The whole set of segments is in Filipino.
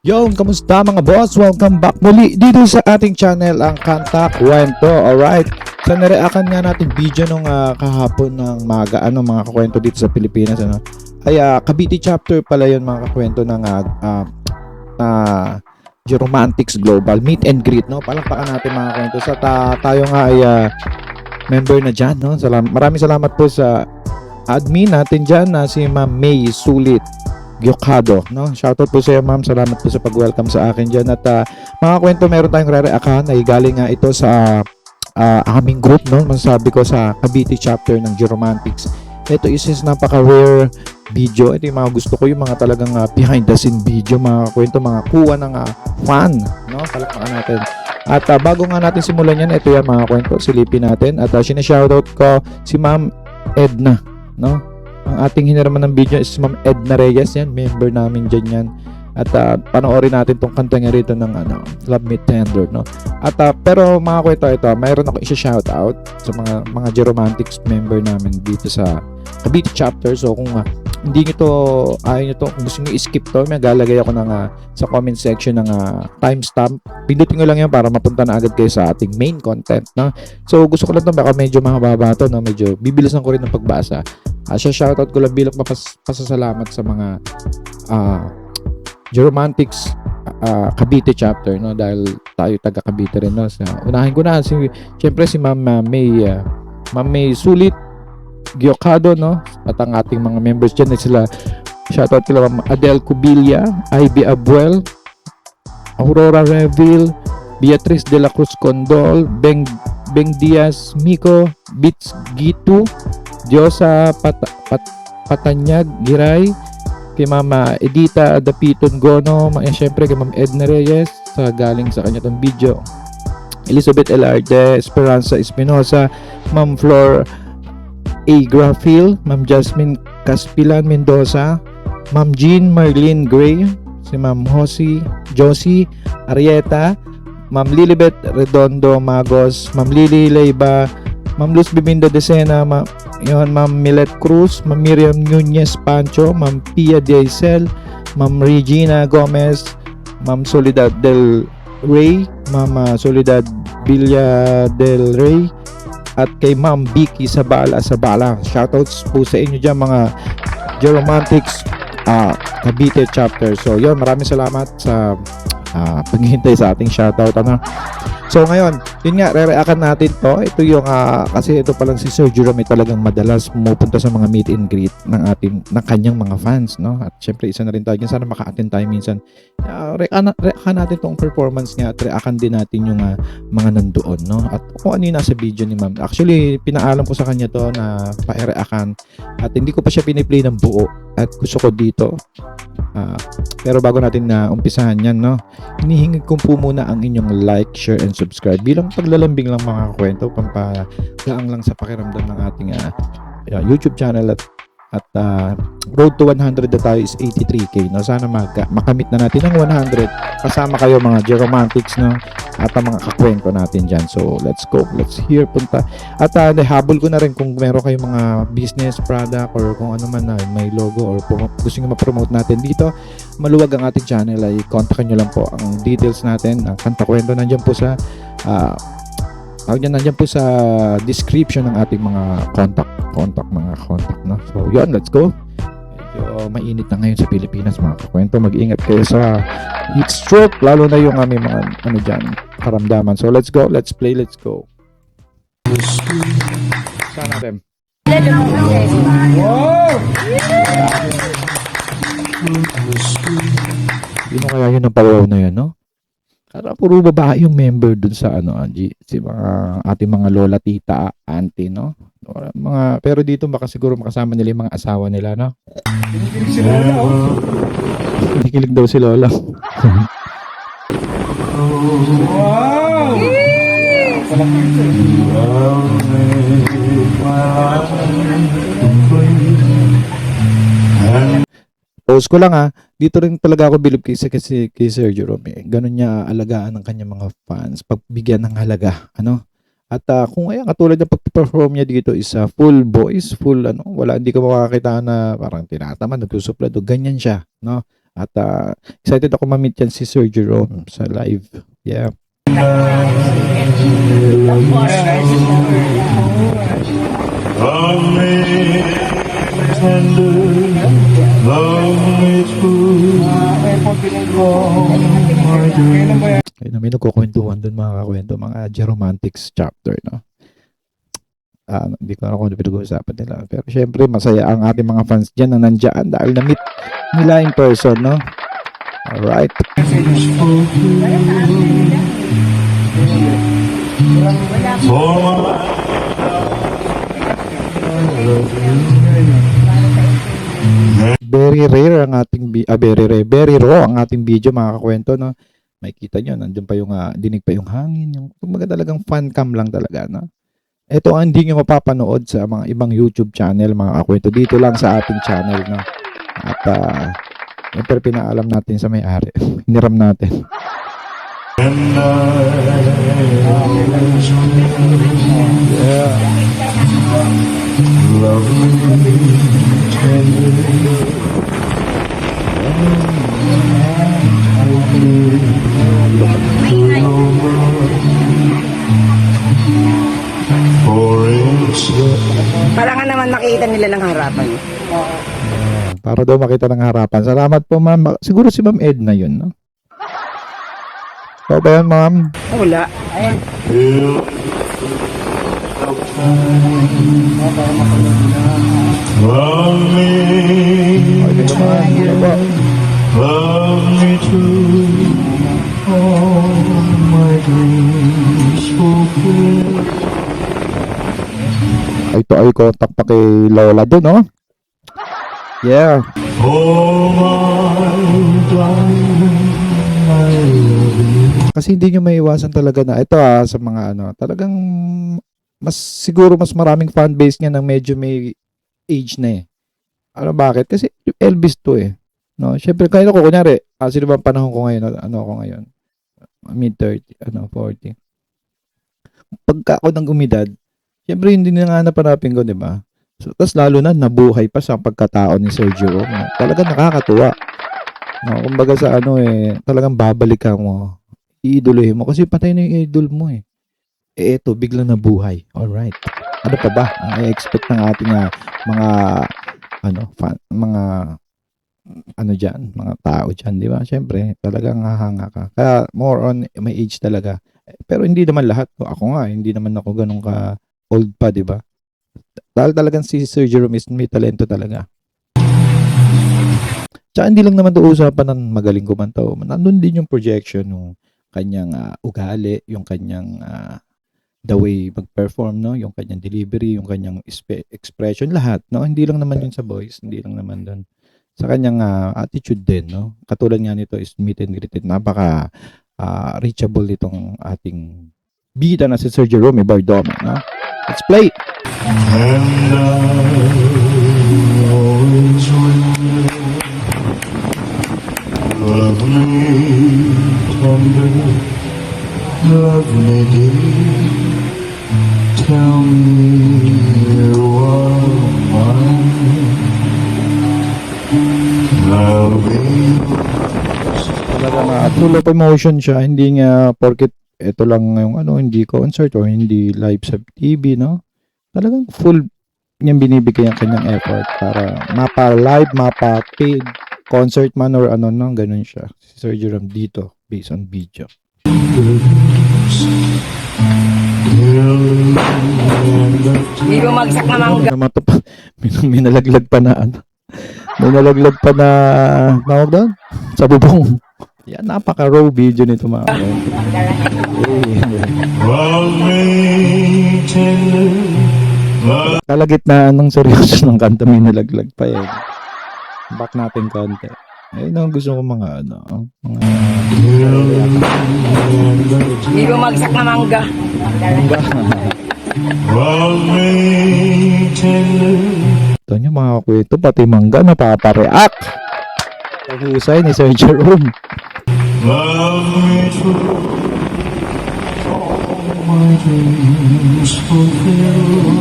Yo, kamusta mga boss? Welcome back muli dito sa ating channel, ang Kanta Kwento. Alright, so nareakan nga natin video nung kahapon ng mga kakwento dito sa Pilipinas, ay Cavite chapter pala yun, mga kakwento ng Geromantics Global Meet and Greet, no? Palakpakan natin mga kwento. Sa tayo nga ay member na dyan, no? Maraming salamat po sa admin natin dyan na si Ma'am May Sulit Gyokado, no? Shoutout po sa iyo, ma'am. Salamat po sa pag-welcome sa akin dyan. At mga kwento, meron tayong re-reakan ay galing nga ito sa aming group, no? Masasabi ko sa Cavite chapter ng Geromantics. Ito is napaka-rare video. Ito yung mga gusto ko, yung mga talagang behind the scene video, mga kwento, mga kuha ng fan, no? Palakpakan natin. At bago nga natin simulan yan, ito yan mga kwento, silipin natin. At sinashoutout ko si Ma'am Edna, no? Ang ating hiniraman ng video is Ma'am Edna Reyes, yan, member namin dyan yan. At panoorin natin tong kanta nga rito ng Love Me Tender, no? At pero mga kwento, ito, mayroon ako isa-shoutout sa mga Geromantics member namin dito sa Cavite chapter. So kung hindi nyo to, ayaw nyo to, kung gusto nyo i-skip to, may gagalagay ako ng sa comment section ng timestamp. Pindutin nyo lang yan para mapunta na agad kayo sa ating main content, no? So gusto ko lang to, baka medyo mahaba to, no? Medyo bibilisan ko rin ng pagbasa. Shoutout ko lang bilang pasasalamat sa mga Geromantics Cavite chapter, no? Dahil tayo taga Cavite rin, no? So, unahin ko na siyempre si Ma'am May Sulit Gyokado, no? At ang ating mga members dyan ay sila, shoutout kila Ma'am Adele Cubilla, Ivy Abuel, Aurora Reville, Beatrice de la Cruz Condol, Beng Diaz, Miko, Bits Gitu, Diyosa Patanyag Giray, kay Mama Edita Dapiton Gono, siyempre kay Ma'am Edna Reyes sa galing sa kanya tong video, Elizabeth Elarde, Esperanza Espinosa, Ma'am Flor A. Grafil, Ma'am Jasmine Caspilan Mendoza, Ma'am Jean Marlene Gray, si Ma'am Josie Arieta, Ma'am Lilibet Redondo Magos, Ma'am Lily Leiba, Ma'am Luz Bibindo Decena, Ma'am Milet Cruz, Ma'am Miriam Nunez Pancho, Ma'am Pia Diesel, Ma'am Regina Gomez, Ma'am Soledad Del Rey, Ma'am Soledad Villa Del Rey, at kay Ma'am Vicky Sabala. Shoutouts po sa inyo dyan, mga Geromantics Cavite chapter. So yun, maraming salamat sa paghihintay sa ating shoutout, ano? So ngayon, yun nga, re-reakan natin to. Ito yung kasi ito palang si Sir Jerome talagang madalas pumupunta sa mga meet and greet ng kanyang mga fans, no? At syempre isa na rin tayo, sana maka-attend tayo minsan. Reakan natin tong performance niya at reakan din natin yung mga nandoon, no? At kung ano yung nasa video ni Ma'am. Actually, pinaalam ko sa kanya to na pa-reakan at hindi ko pa siya piniplay ng buo at gusto ko dito. Pero bago natin na umpisahan yan, no, hinihingi ko po muna ang inyong like, share, and subscribe bilang paglalambing lang mga kwento, pampagaang lang sa pakiramdam ng ating YouTube channel. At road to 100 na tayo is 83k, no? Sana makamit na natin ang 100 kasama kayo mga Geromantics, no? At ang mga kakwento natin dyan. So let's go, let's hear punta. At habol ko na rin kung meron kayong mga business product or kung ano man na may logo or gusto nyo ma-promote natin dito, maluwag ang ating channel, ay kontakin nyo lang po. Ang details natin, ang Kanta Kwento, nandiyan po sa nandiyan po sa description ng ating mga contact, no? So yun, let's go. Medyo mainit na ngayon sa Pilipinas, mga kakwento. Mag-ingat kayo sa heat stroke, lalo na yung aming mga dyan, karamdaman. So let's go, let's play, let's go. Saan natin? Wow! Hindi mo kaya yun ang pawaw na yun, no? Para puro babae yung member dun sa si mga ating mga lola, tita, auntie, no? Pero dito baka siguro makasama nila yung mga asawa nila, no? Kinikilig si lola, oh. Kinikilig daw si lola. Wow! Post ko lang dito rin talaga ako bilib kay Sir Jerome. Ganun niya alagaan ng kanyang mga fans, pagbigyan ng halaga, ano? At kung katulad ng pag-perform niya dito is full voice, full wala, hindi ka makakita na parang tinatamad, nagsusuplado, ganyan siya, no? At excited ako ma-meet yan si Sir Jerome sa live. Yeah. Ay na may nagkukwentuhan doon mga kakwento, mga Jeromantics chapter, no? Hindi ko na kung ano pinag-uusapan nila. Pero syempre, masaya ang ating mga fans dyan na nandyan dahil na-meet nila in person, no? Alright. Very rare ang ating very raw ang ating video mga kakwento, no? Makikita nyo, nandun pa yung dinig pa yung hangin, yung kumbaga talagang fan cam lang talaga, no? Ito ang hindi nyo mapapanood sa mga ibang YouTube channel, mga kakwento. Dito lang sa ating channel, no? At, pero pinaalam natin sa may-ari. Hiniram natin. Yeah. Para nga naman makita nila ng harapan. Para daw makita ng harapan. Salamat po, ma'am. Siguro si Ma'am Edna yun, no? So ba yan, ma'am? Wala. Ayun. Love me true, all my dreams fulfill. Ito ay contact pa kay Lola doon, no? Yeah. Oh my darling, I love you. Kasi hindi nyo maiwasan talaga na ito sa mga talagang siguro mas maraming fan base niya ng medyo may age na eh. Ano bakit? Kasi Elvis to eh. No, syempre kaya ko kunyari, sino ba ang panahon ko ngayon? Ano ako ngayon? Mid-30, 40. Pagka ako ng umidad, syempre hindi na nga napanapin ko, di ba? So, tas lalo na nabuhay pa sa pagkatao ni Sir Jerome. No? Talagang nakakatuwa. No, kumbaga sa talagang babalikan mo. Iidoluhin mo kasi patay na yung idol mo eh. Eto, biglang nabuhay. Alright. Ano pa ba ang i-expect ng ating mga mga tao dyan, di ba? Siyempre, talagang hahanga ka. Kaya more on may age talaga. Pero hindi naman lahat. Ako nga, hindi naman ako ganun ka old pa, di ba? Dahil talagang si Sir Jerome is may talento talaga. Tsaka hindi lang naman ito usapan ng magaling kumantaw. Nandun din yung projection, yung kanyang ugali, yung kanyang the way mag-perform, no? Yung kanyang delivery, yung kanyang expression, lahat, no? Hindi lang naman yun sa voice, hindi lang naman doon. Sa kanyang attitude din, no? Katulad nga nito is meet and greet. Napaka reachable itong ating bida na si Sir Jerome Bardome, no? Let's play! And I always will love me tender, love me dear, tell me you are mine, I'll be Talaga na full of emotion siya, hindi nga porket ito lang yung hindi concert or hindi live sa TV, no? Talagang full niyang binibigay ang kanyang effort para mapa-live, mapa-paid concert man or ganun siya. Si Sir Jerome dito, based on video. Hindi bumagsak na mangga. May nalaglag pa na may nalaglag pa na tawag doon? Sa bubong. Yan, napaka-raw video nito mga love me tender, love kalagitnaan ng seryoso ng kanta may nalaglag pa yan. Back natin konti. Ayun ang gusto ko mga Hindi bumagsak na mangga. love me tender. Ito nyo mga kwento, pati mangga napapareact. Pahusay ni Sir Jerome. Love me true, all my dreams fulfill.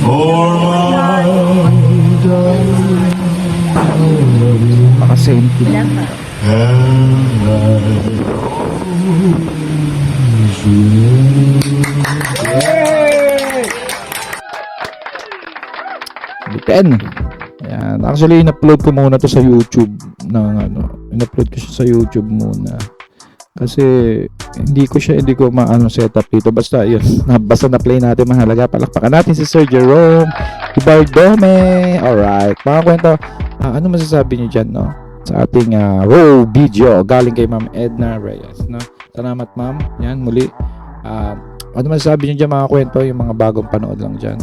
For my darling, I and I always will. 10. Ayan. Actually, in-upload ko muna to sa YouTube in-upload ko siya sa YouTube muna. Kasi hindi ko maano setup dito. Basta yun. Basta na-play natin, mahalaga. Palakpakan natin si Sir Jerome Ibardome. Alright. Mga kwento, ano masasabi niyo dyan, no? Sa ating raw video galing kay Ma'am Edna Reyes, no? Salamat, Ma'am. Yan, muli. Ano masasabi niyo dyan, mga kwento? Yung mga bagong panood lang dyan.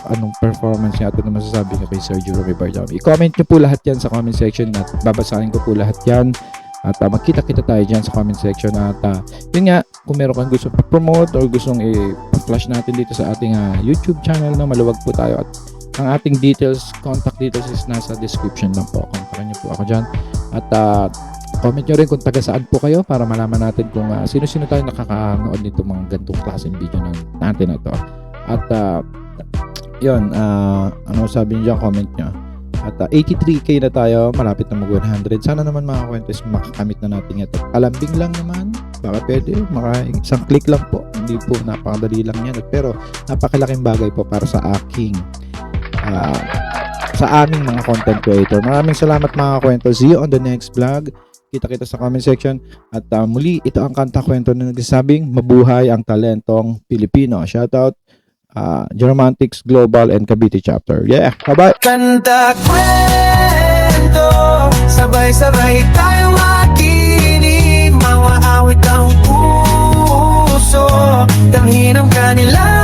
Anong performance niya at ano masasabi niyo kay Sir Jerome Ibardome. I-comment niyo po lahat yan sa comment section at babasahin ko po lahat yan. At magkita-kita tayo dyan sa comment section at yun nga, kung meron kang gusto pa-promote or gustong i-flash natin dito sa ating YouTube channel, no, maluwag po tayo at ang ating details, contact details is nasa description lang po. Kontakin niyo po ako dyan at comment nyo rin kung taga saan po kayo para malaman natin kung sino-sino tayo nakakanood nito mga gantong klaseng video natin na to. At yun, ano sabi niyo dyan, comment nyo. At 83k na tayo, malapit na mag 100. Sana naman mga kwento is makakamit na natin ito. Alambing lang naman, baka pwede, isang click lang po. Hindi po napakadali lang yan. Pero napakalaking bagay po para sa aming mga content creator. Maraming salamat mga kwento. See you on the next vlog. Kita-kita sa comment section. At muli, ito ang kanta kwento na nagsasabing mabuhay ang talentong Pilipino. Shoutout Geromantics Global and Cavite Chapter. Yeah, bye-bye! Kanta kwento, sabay-sabay tayong makinig. Mga awit ang puso, tanghin ang kanilang